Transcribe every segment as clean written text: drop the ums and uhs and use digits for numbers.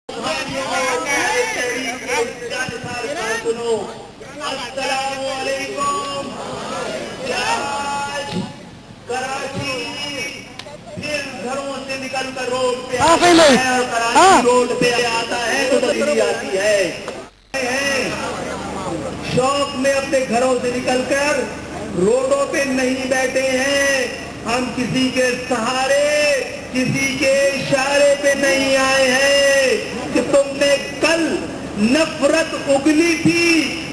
السلام علیکم. کراچی پھر گھروں سے نکل کر روڈ پہ آتا ہے اور کراچی روڈ پہ آتا ہے تو تبدیلی آتی ہے. شوق میں اپنے گھروں سے نکل کر روڈوں پہ نہیں بیٹھے ہیں. ہم کسی کے سہارے کسی کے اشارے پہ نہیں آئے ہیں کہ تم نے کل نفرت اگلی تھی,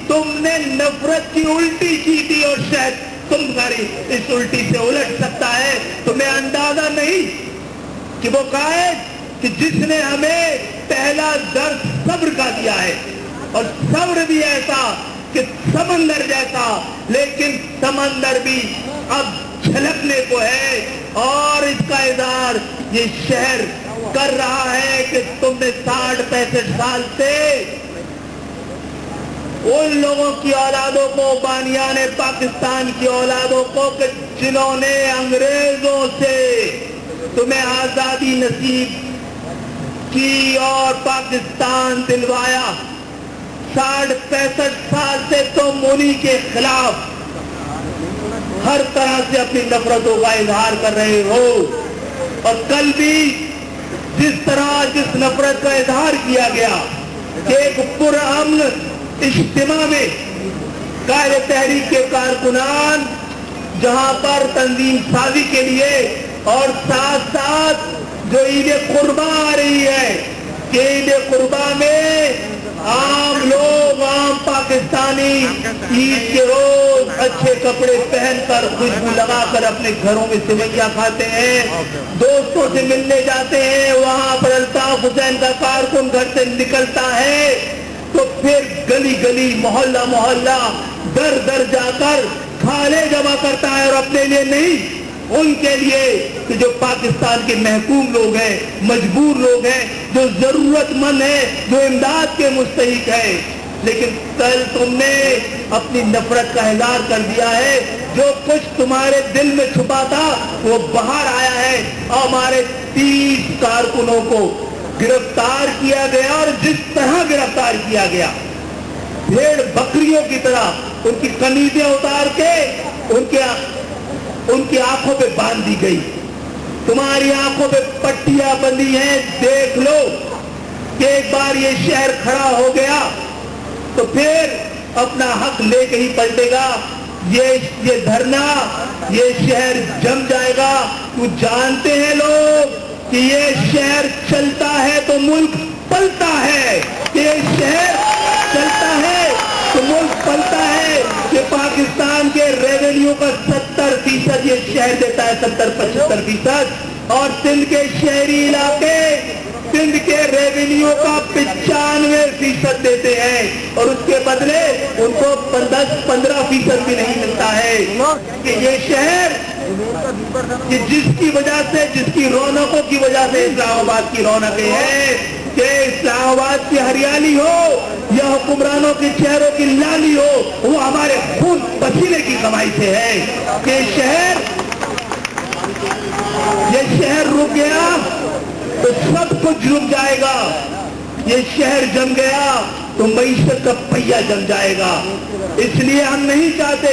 تم نے نفرت کی الٹی کی تھی اور شاید تمہاری اس الٹی سے الٹ سکتا ہے. تمہیں اندازہ نہیں کہ وہ قائد کہ جس نے ہمیں پہلا درس صبر کا دیا ہے, اور صبر بھی ایسا کہ سمندر جیسا, لیکن سمندر بھی اب چھلکنے کو ہے. اور اس کا اظہار یہ شہر کر رہا ہے کہ تم نے 60-65 سال سے ان لوگوں کی اولادوں کو, بانیان پاکستان کی اولادوں کو, کہ جنہوں نے انگریزوں سے تمہیں آزادی نصیب کی اور پاکستان دلوایا, 60-65 سال سے تم انہی کے خلاف ہر طرح سے اپنی نفرتوں کا اظہار کر رہے ہو. اور کل بھی جس طرح جس نفرت کا اظہار کیا گیا کہ ایک پرامن اجتماع میں قائد تحریک کے کارکنان جہاں پر تنظیم سازی کے لیے اور ساتھ ساتھ جو عید قربا آ رہی ہے کہ عید قربا میں عام لوگ, عام پاکستانی عید کے روز اچھے کپڑے پہن کر خوشبو لگا کر اپنے گھروں میں سویاں کھاتے ہیں, دوستوں سے ملنے جاتے ہیں. وہاں پر الطاف حسین کا کارکن گھر سے نکلتا ہے تو پھر گلی گلی, محلہ محلہ, در در جا کر کھالے جمع کرتا ہے, اور اپنے لیے نہیں, ان کے لیے کہ جو پاکستان کے محکوم لوگ ہیں, مجبور لوگ ہیں, جو ضرورت مند ہیں, جو امداد کے مستحق ہیں. لیکن کل تم نے اپنی نفرت کا اظہار کر دیا ہے. جو کچھ تمہارے دل میں چھپا تھا وہ باہر آیا ہے. ہمارے 30 کارکنوں کو گرفتار کیا گیا, اور جس طرح گرفتار کیا گیا بھیڑ بکریوں کی طرح ان کی قمیضیں اتار کے ان کی آنکھوں پہ باندھ دی گئی. تمہاری آنکھوں پہ پٹیاں بندھی ہیں. دیکھ لو کہ ایک بار یہ شہر کھڑا ہو گیا تو پھر اپنا حق لے کے ہی پلٹے گا. یہ دھرنا, یہ شہر جم جائے گا. تو جانتے ہیں لوگ کہ یہ شہر چلتا ہے تو ملک پلتا ہے, کہ یہ شہر چلتا ہے تو ملک پلتا ہے. کہ پاکستان کے ریونیو کا 70% یہ شہر دیتا ہے, 70-75%, اور سندھ کے شہری علاقے سندھ کے ریونیو کا 95% دیتے ہیں, اور اس کے بدلے ان کو 10-15% بھی نہیں ملتا ہے. کہ یہ شہر کہ جس کی وجہ سے, جس کی رونقوں کی وجہ سے اسلام آباد کی رونقیں ہیں, کہ اسلام آباد کی ہریالی ہو یا حکمرانوں کے چہروں کی لالی ہو, وہ ہمارے خون پسینے کی کمائی سے ہے. کہ یہ شہر رک گیا تو سب کچھ رک جائے گا. یہ شہر جم گیا تو معیشت کا پہیہ جم جائے گا. اس لیے ہم نہیں چاہتے,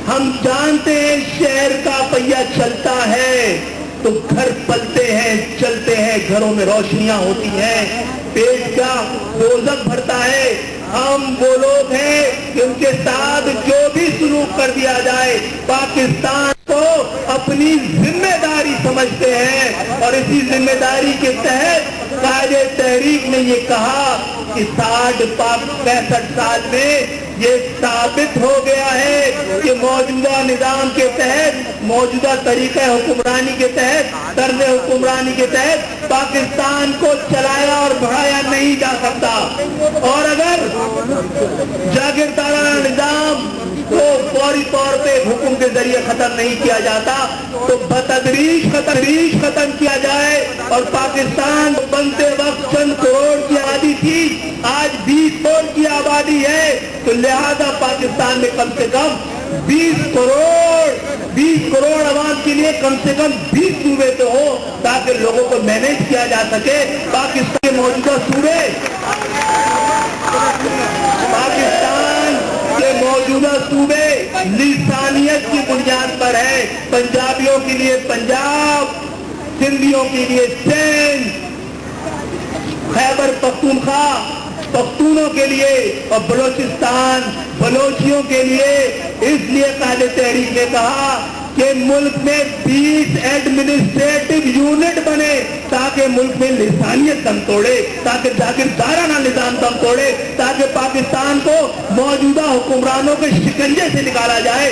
ہم جانتے ہیں شہر کا پہیہ چلتا ہے تو گھر پلتے ہیں, چلتے ہیں, گھروں میں روشنیاں ہوتی ہیں, پیٹ کا دوزخ بھرتا ہے. ہم وہ لوگ ہیں کہ ان کے ساتھ جو بھی سلوک کر دیا جائے پاکستان کو اپنی ذمہ داری سمجھتے ہیں, اور اسی ذمہ داری کے تحت قائد تحریک نے یہ کہا کہ 60-65 سال میں یہ ثابت ہو گیا ہے کہ موجودہ نظام کے تحت, موجودہ طریقہ حکمرانی کے تحت, طرز حکمرانی کے تحت پاکستان کو چلایا اور بڑھایا نہیں جا سکتا. اور اگر جاگیردارانہ نظام کو فوری طور پہ حکم کے ذریعے ختم نہیں کیا جاتا تو بتدریج ختم کیا جائے. اور پاکستان بنتے وقت چند کروڑ کی آبادی تھی, آج 20 کروڑ کی آبادی ہے, تو لہذا پاکستان میں کم سے کم 20 کروڑ 20 करोड़ आवाम के लिए कम से कम 20 सूबे तो हो ताकि लोगों को मैनेज किया जा सके। पाकिस्तान के मौजूदा सूबे, पाकिस्तान के मौजूदा सूबे लिसानियत की बुनियाद पर है। पंजाबियों के लिए पंजाब, सिंधियों के लिए सिंध, खैबर पख्तूनख्वा पख्तूनों के लिए और बलोचिस्तान बलोचियों के लिए। इसलिए कायदे तहरीक ने कहा कि मुल्क में 20 एडमिनिस्ट्रेटिव यूनिट बने ताकि मुल्क में लिसानियत दम तोड़े, ताकि जागीरदाराना निजाम दम तोड़े, ताकि पाकिस्तान को मौजूदा हुक्मरानों के शिकंजे से निकाला जाए।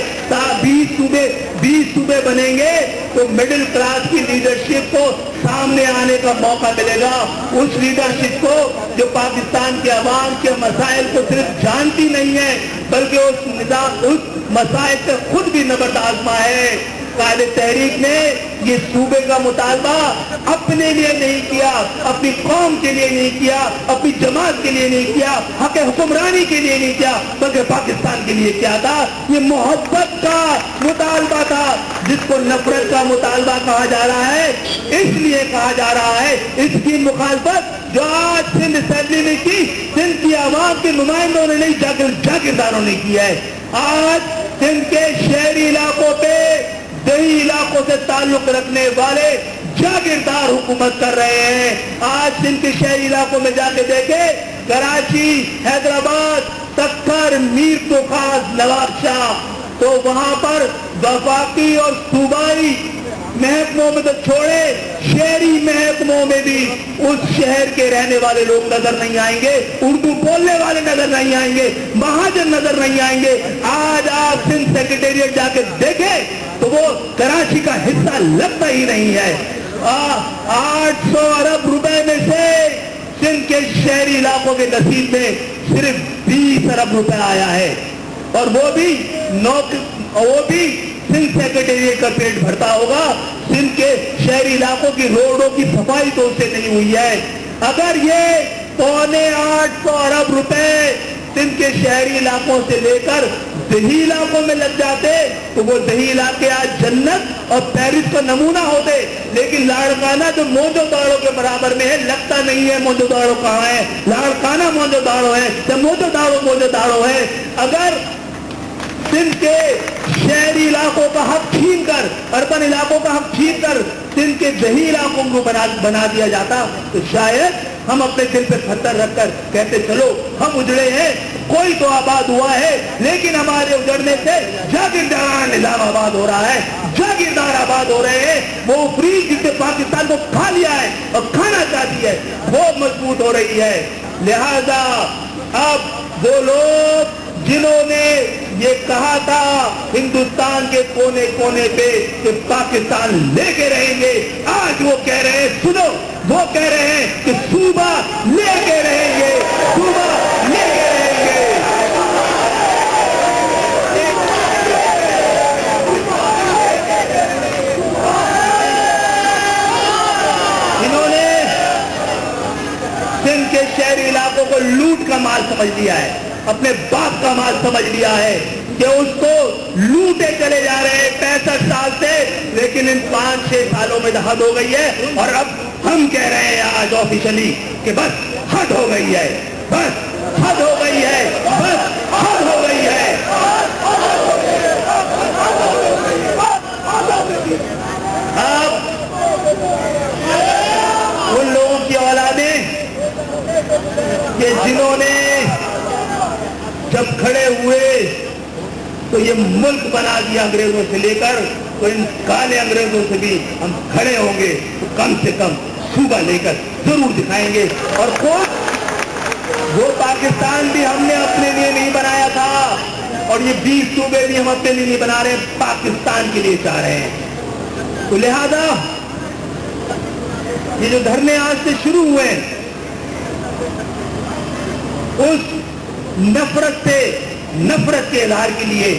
20 सूबे बनेंगे तो मिडिल क्लास की लीडरशिप को सामने आने का मौका मिलेगा। उस लीडरशिप को जो पाकिस्तान के अवाम के मसाइल को सिर्फ जानती नहीं है बल्कि उस मसाइल से खुद भी नबर्द आजमा है। कायदे तहरीक ने ये सूबे का मुतालबा अपने लिए नहीं किया, अपनी कौम के लिए नहीं किया, अपनी जमात के लिए नहीं किया, हक हुक्मरानी के लिए नहीं किया, बल्कि पाकिस्तान के लिए किया था। ये मोहब्बत का मुतालबा था जिसको नफरत का मुतालबा कहा जा रहा है। इसलिए कहा जा रहा है इसकी मुखालफत जो आज सिंध असेंबली ने की, सिंध की आवाम के नुमाइंदों ने नहीं, जागीरदारों ने किया है। आज सिंध के शहरी इलाकों पे, दही इलाकों से ताल्लुक रखने वाले जागीरदार हुकूमत कर रहे हैं। आज सिंध के शहरी इलाकों में जाके देखे, कराची, हैदराबाद, तक्कर, मीर तुखास, नवाबशाह, तो वहां पर वफाकी और सूबाई महकमों में तो छोड़े, शहरी महकमों में भी उस शहर के रहने वाले लोग नजर नहीं आएंगे, उर्दू बोलने वाले नजर नहीं आएंगे, महाजन नजर नहीं आएंगे। आज आप सिंध सेक्रेटेरिएट जाके देखें तो वो कराची का हिस्सा लगता ही नहीं है। 800 अरब रुपए में से सिंध के शहरी इलाकों के नसीब में सिर्फ 20 अरब रुपए आया है, और वो भी सिंध सेक्रेटेरिएट का पेट भरता होगा। सिंध के शहरी इलाकों की रोडों की सफाई तो उससे नहीं हुई है। अगर ये 750 अरब रुपए सिंध के शहरी इलाकों से लेकर दही इलाकों में लग जाते तो वो दही इलाके आज जन्नत और पेरिस का नमूना होते। लेकिन लाड़काना जो मोजोदाड़ो के बराबर में है, लगता नहीं है मोजोदाड़ो कहाँ है, लाड़काना मोजोदाड़ो है, जब मोजोदाड़ो है। अगर सिंध के शहरी इलाकों का हक छीन कर, अर्बन इलाकों का हक छीन कर सिंध के दही इलाकों को बना दिया जाता तो शायद हम अपने दिल पे पत्थर रखकर कहते चलो हम उजड़े हैं, कोई तो आबाद हुआ है, लेकिन हमारे उजड़ने से जागीरदार निजाम आबाद हो रहा है, जागीरदार आबाद हो रहे हैं। वो फ्री जिसने पाकिस्तान को खा लिया है और खाना चाहती है वो मजबूत हो रही है। लिहाजा अब वो लोग जिन्होंने ये कहा था हिंदुस्तान के कोने कोने पे कि पाकिस्तान लेके रहेंगे, आज वो कह रहे हैं, सुनो, वो कह रहे हैं कि सूबा लेके रहेंगे, सूबा लेके रहेंगे। इन्होंने सिंध के शहरी इलाकों को लूट का माल समझ लिया है, अपने बाप का माल समझ लिया है कि उसको लूटे चले जा रहे हैं 65 साल से। लेकिन इन 5-6 सालों में हद हो गई है और अब हम कह रहे हैं आज ऑफिशियली कि बस हद हो गई है, बस हद हो गई है, बस हद हो गई है। अब उन लोगों की औलादें कि जिन्होंने जब खड़े हुए तो ये मुल्क बना दिया अंग्रेजों से लेकर, तो इन काले अंग्रेजों से भी हम खड़े होंगे तो कम से कम सूबा लेकर जरूर दिखाएंगे। और वो पाकिस्तान भी हमने अपने लिए नहीं बनाया था और ये 20 सूबे भी हम अपने लिए नहीं बना रहे, पाकिस्तान के लिए चाह रहे हैं। तो लिहाजा ये जो धरने आज से शुरू हुए उस नफरत के इजहार के लिए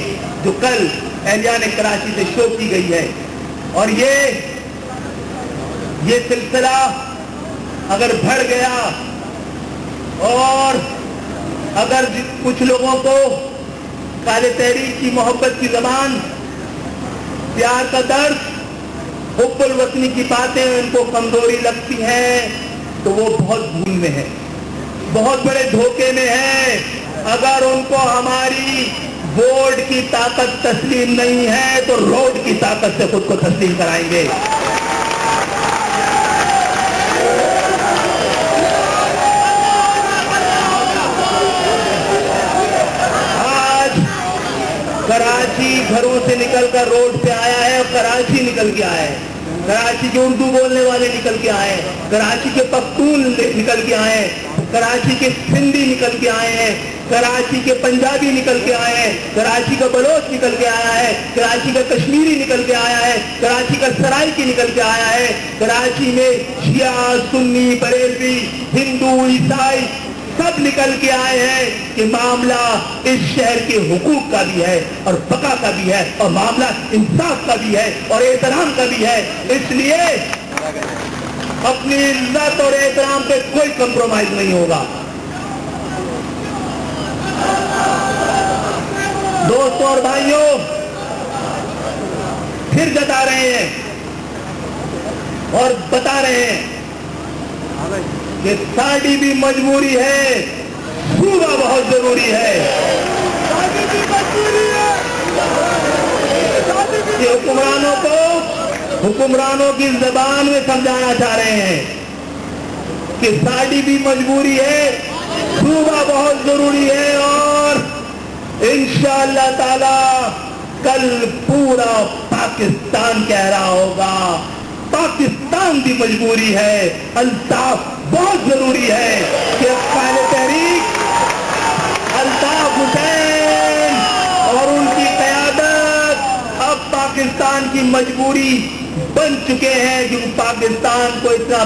जो कल एहलियान कराची से शो की गई है, और ये सिलसिला अगर बढ़ गया और अगर कुछ लोगों को काले तहरीक की मोहब्बत की जबान प्यार का दर्द, हुब्बुल वतनी की बातें उनको कमजोरी लगती हैं तो वो बहुत भूल में है, बहुत बड़े धोखे में है। अगर उनको हमारी वोट की ताकत तस्लीम नहीं है तो रोड की ताकत से खुद को तस्लीम कराएंगे। कराची घरों से निकलकर रोड पे आया है और कराची निकल के आया है, कराची के उर्दू बोलने वाले निकल के आए हैं, कराची के पख्तून निकल के आए हैं, कराची के सिंधी निकल के आए हैं, कराची के पंजाबी निकल के आए हैं, कराची का बलोच निकल के आया है, कराची का कश्मीरी निकल के आया है, कराची का सराइकी निकल के आया है। कराची में शिया, सुन्नी, बरेलवी, हिंदू, ईसाई सब निकल के आए हैं कि मामला इस शहर के हुकूक का भी है और बका का भी है और मामला इंसाफ का भी है और एहतराम का भी है। इसलिए अपनी इज्जत और एहतराम पे कोई कंप्रोमाइज नहीं होगा। दोस्तों और भाइयों, फिर जता रहे हैं और बता रहे हैं कि साड़ी भी मजबूरी है, सूबा बहुत जरूरी है। ये हुक्मरानों की जबान में समझाना चाह रहे हैं कि साड़ी भी मजबूरी है, सूबा बहुत जरूरी है और इंशाअल्लाह ताला कल पूरा पाकिस्तान कह रहा होगा पाकिस्तान भी मजबूरी है, अल्ताफ बहुत जरूरी है कि कायदे तहरीक अल्ताफ हुसैन और उनकी क़यादत अब पाकिस्तान की मजबूरी बन चुके हैं, जो पाकिस्तान को इतना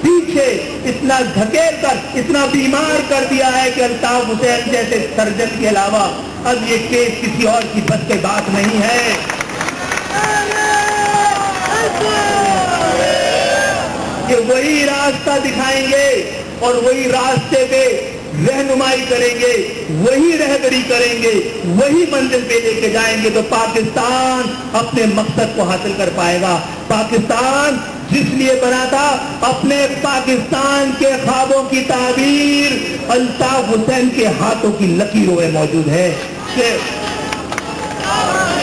पीछे इतना धकेल कर इतना बीमार कर दिया है कि अल्ताफ हुसैन जैसे सर्जन के अलावा अब ये केस किसी और की बस की बात नहीं है। कि वही रास्ता दिखाएंगे और वही रास्ते पे रहनुमाई करेंगे, वही रहबरी करेंगे, वही मंजिल पे लेके जाएंगे तो पाकिस्तान अपने मकसद को हासिल कर पाएगा। पाकिस्तान जिस लिए बना था, अपने पाकिस्तान के ख्वाबों की ताबीर अल्ताफ हुसैन के हाथों की लकीरों में मौजूद है कि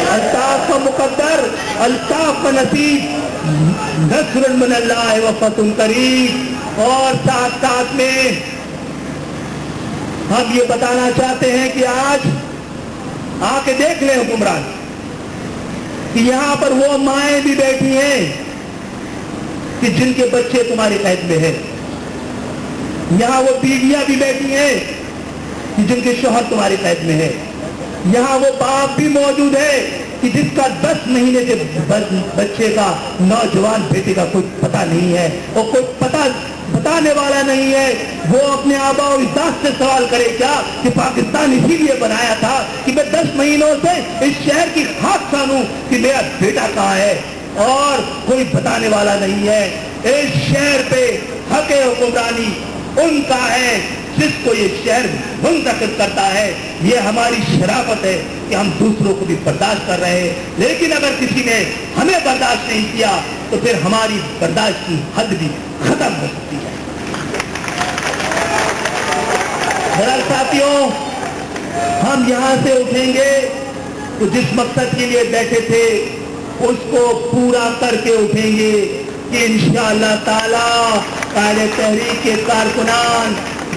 अल्ताफ का मुकद्दर, अल्ताफ का नसीब नस्रुन मिनल्लाह व फतहुन करीब। और साथ साथ में हम ये बताना चाहते हैं कि आज आके देख ले हुक्मरान कि यहां पर वो माएं भी बैठी हैं कि जिनके बच्चे तुम्हारी कैद में हैं, यहां वो बीवियां भी बैठी हैं कि जिनके शौहर तुम्हारी कैद में है, यहां वो बाप भी मौजूद है कि जिसका 10 महीने के बच्चे का, नौजवान बेटे का कोई पता नहीं है और कोई पता बताने वाला नहीं है। वो अपने आबा और इज्जत से सवाल करे क्या कि पाकिस्तान इसीलिए बनाया था कि मैं 10 महीनों से इस शहर की खाक जानूं कि मेरा बेटा कहाँ है, और कोई बताने वाला नहीं है। इस शहर पे हक़ हुक्मरानी उनका है जिसको ये शहर मुंतखब करता है। ये हमारी शराफत है कि हम दूसरों को भी बर्दाश्त कर रहे हैं, लेकिन अगर किसी ने हमें बर्दाश्त नहीं किया तो फिर हमारी बर्दाश्त की हद भी खत्म हो सकती है। मेरे साथियों, हम यहाँ से उठेंगे तो जिस मकसद के लिए बैठे थे उसको पूरा करके उठेंगे कि इंशाअल्लाह ताला कायदे तहरीक के कारकुनान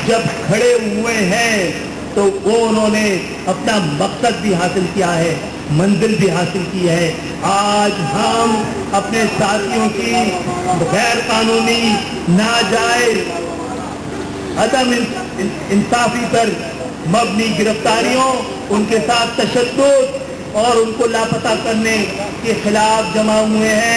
जब खड़े हुए हैं तो वो उन्होंने अपना मकसद भी हासिल किया है, मंजिल भी हासिल की है। आज हम अपने साथियों की गैर कानूनी, नाजायज, अदम इंसाफी पर मबनी गिरफ्तारियों, उनके साथ तशद्दुद और उनको लापता करने के खिलाफ जमा हुए हैं।